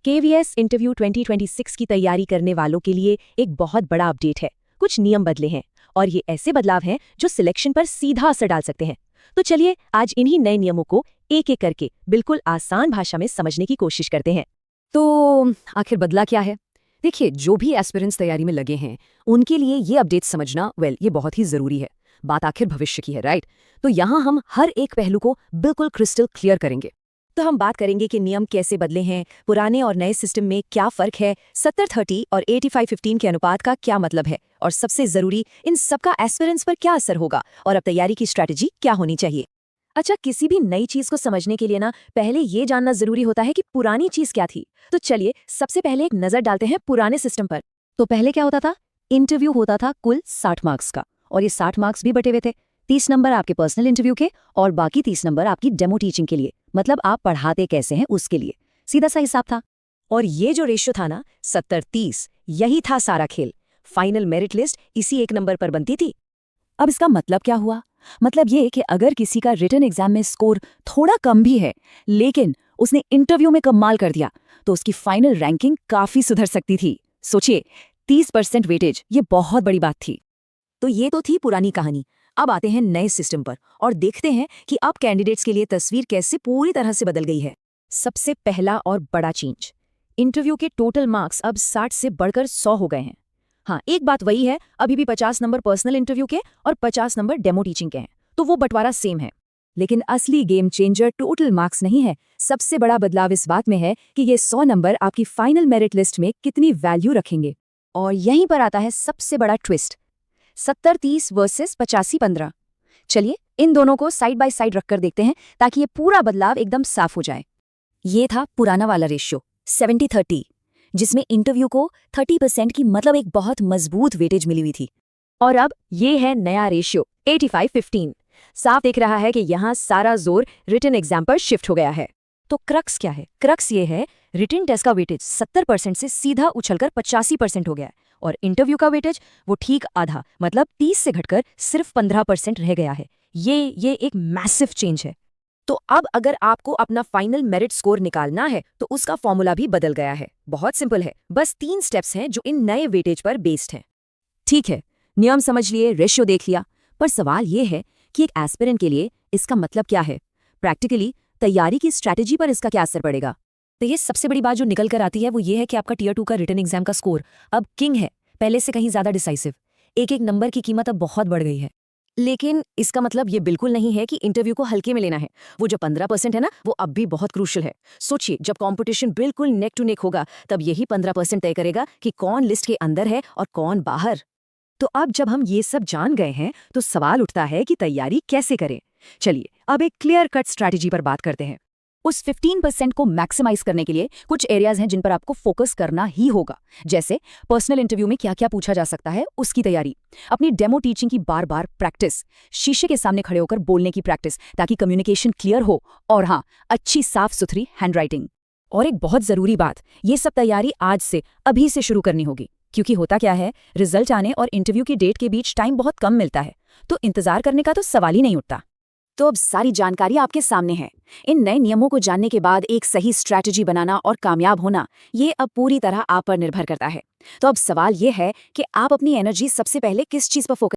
KVS interview 2026 की तैयारी करने वालों के लिए एक बहुत बड़ा अपडेट है। कुछ नियम बदले हैं और ये ऐसे बदलाव हैं जो सिलेक्शन पर सीधा असर डाल सकते हैं। तो चलिए आज इन्हीं नए नियमों को एक एक करके बिल्कुल आसान भाषा में समझने की कोशिश करते हैं। तो आखिर बदला क्या है? देखिए, जो भी एस्पिरेंट्स तैयारी में लगे हैं उनके लिए ये अपडेट समझना ये बहुत ही जरूरी है। बात आखिर भविष्य की है, राइट? तो यहाँ हम हर एक पहलू को बिल्कुल क्रिस्टल क्लियर करेंगे। तो हम बात करेंगे कि नियम कैसे बदले हैं, पुराने और नए सिस्टम में क्या फर्क है, 70-30 और 85-15 के अनुपात का क्या मतलब है, और सबसे जरूरी इन सबका एस्पिरेंट्स पर क्या असर होगा और अब तैयारी की स्ट्रैटेजी क्या होनी चाहिए। अच्छा, किसी भी नई चीज को समझने के लिए ना पहले ये जानना जरूरी होता है कि पुरानी चीज क्या थी। तो चलिए सबसे पहले एक नजर डालते हैं पुराने सिस्टम पर। तो पहले क्या होता था? इंटरव्यू होता था कुल 60 मार्क्स का, और ये 60 मार्क्स भी बटे हुए थे। 30 नंबर आपके पर्सनल इंटरव्यू के और बाकी 30 नंबर आपकी डेमो टीचिंग के लिए, मतलब आप पढ़ाते कैसे हैं उसके लिए। सीधा सा हिसाब था। और ये जो रेशियो था ना 70-30, यही था सारा खेल। फाइनल मेरिट लिस्ट इसी एक नंबर पर बनती थी। अब इसका मतलब क्या हुआ? मतलब ये कि अगर किसी का रिटन एग्जाम में स्कोर थोड़ा कम भी है लेकिन उसने इंटरव्यू में कमाल कर दिया तो उसकी फाइनल रैंकिंग काफी सुधर सकती थी। सोचिए, 30% वेटेज, ये बहुत बड़ी बात थी। तो ये तो थी पुरानी कहानी। अब आते हैं नए सिस्टम पर और देखते हैं कि अब कैंडिडेट्स के लिए तस्वीर कैसे पूरी तरह से बदल गई है। सबसे पहला और बड़ा चेंज, इंटरव्यू के टोटल मार्क्स अब 60 से बढ़कर 100 हो गए हैं। हाँ, एक बात वही है, अभी भी 50 नंबर पर्सनल इंटरव्यू के और 50 नंबर डेमो टीचिंग के हैं, तो वो बंटवारा सेम है। लेकिन असली गेम चेंजर टोटल मार्क्स नहीं है। सबसे बड़ा बदलाव इस बात में है कि ये 100 नंबर आपकी फाइनल मेरिट लिस्ट में कितनी वैल्यू रखेंगे। और यहीं पर आता है सबसे बड़ा ट्विस्ट, 70-30 वर्सेस 85-15। चलिए इन दोनों को साइड बाय साइड रखकर देखते हैं ताकि ये पूरा बदलाव एकदम साफ हो जाए। ये था पुराना वाला रेशियो 70-30, जिसमें इंटरव्यू को 30% की मतलब एक बहुत मजबूत वेटेज मिली हुई थी। और अब ये है नया रेशियो 85-15। साफ दिख रहा है कि यहाँ सारा जोर रिटन एग्जाम पर शिफ्ट हो गया है। तो क्रक्स क्या है? क्रक्स ये है, रिटन टेस्ट का वेटेज 70% से सीधा उछलकर 85% हो गया है, और इंटरव्यू का वेटेज वो ठीक आधा, मतलब 30 से घटकर सिर्फ 15% रह गया है। ये एक मैसिव चेंज है। तो अब अगर आपको अपना फाइनल मेरिट स्कोर निकालना है तो उसका फॉर्मूला भी बदल गया है। बहुत सिंपल है, बस 3 स्टेप्स हैं जो इन नए वेटेज पर बेस्ड हैं। ठीक है, नियम समझ लिए, रेशियो देख लिया, पर सवाल ये है कि एक एस्पिरेंट के लिए इसका मतलब क्या है? प्रैक्टिकली तैयारी की स्ट्रैटेजी पर इसका क्या असर पड़ेगा? तो ये सबसे बड़ी बात जो निकल कर आती है वो ये है कि आपका टियर 2 का रिटन एग्जाम का स्कोर अब किंग है, पहले से कहीं ज्यादा डिसाइसिव। एक एक नंबर की कीमत अब बहुत बढ़ गई है। लेकिन इसका मतलब ये बिल्कुल नहीं है कि इंटरव्यू को हल्के में लेना है। वो जो 15% है ना, वो अब भी बहुत क्रूशियल है। सोचिए, जब कंपटीशन बिल्कुल नेक टू नेक होगा तब यही 15% तय करेगा कि कौन लिस्ट के अंदर है और कौन बाहर। तो अब जब हम ये सब जान गए हैं तो सवाल उठता है कि तैयारी कैसे करें। चलिए अब एक क्लियर कट स्ट्रैटेजी पर बात करते हैं। उस 15% को मैक्सिमाइज करने के लिए कुछ एरियाज हैं जिन पर आपको फोकस करना ही होगा। जैसे पर्सनल इंटरव्यू में क्या क्या पूछा जा सकता है उसकी तैयारी, अपनी डेमो टीचिंग की बार बार प्रैक्टिस, शीशे के सामने खड़े होकर बोलने की प्रैक्टिस ताकि कम्युनिकेशन क्लियर हो, और हाँ, अच्छी साफ सुथरी हैंडराइटिंग। और एक बहुत जरूरी बात, ये सब तैयारी आज से, अभी से शुरू करनी होगी, क्योंकि होता क्या है, रिजल्ट आने और इंटरव्यू की डेट के बीच टाइम बहुत कम मिलता है, तो इंतजार करने का तो सवाल ही नहीं उठता। तो अब सारी जानकारी आपके सामने है। इन नए नियमों को जानने के बाद एक सही स्ट्रैटेजी बनाना और कामयाब होना, ये अब पूरी तरह आप पर निर्भर करता है। तो अब सवाल ये है कि आप अपनी एनर्जी सबसे पहले किस चीज पर फोकस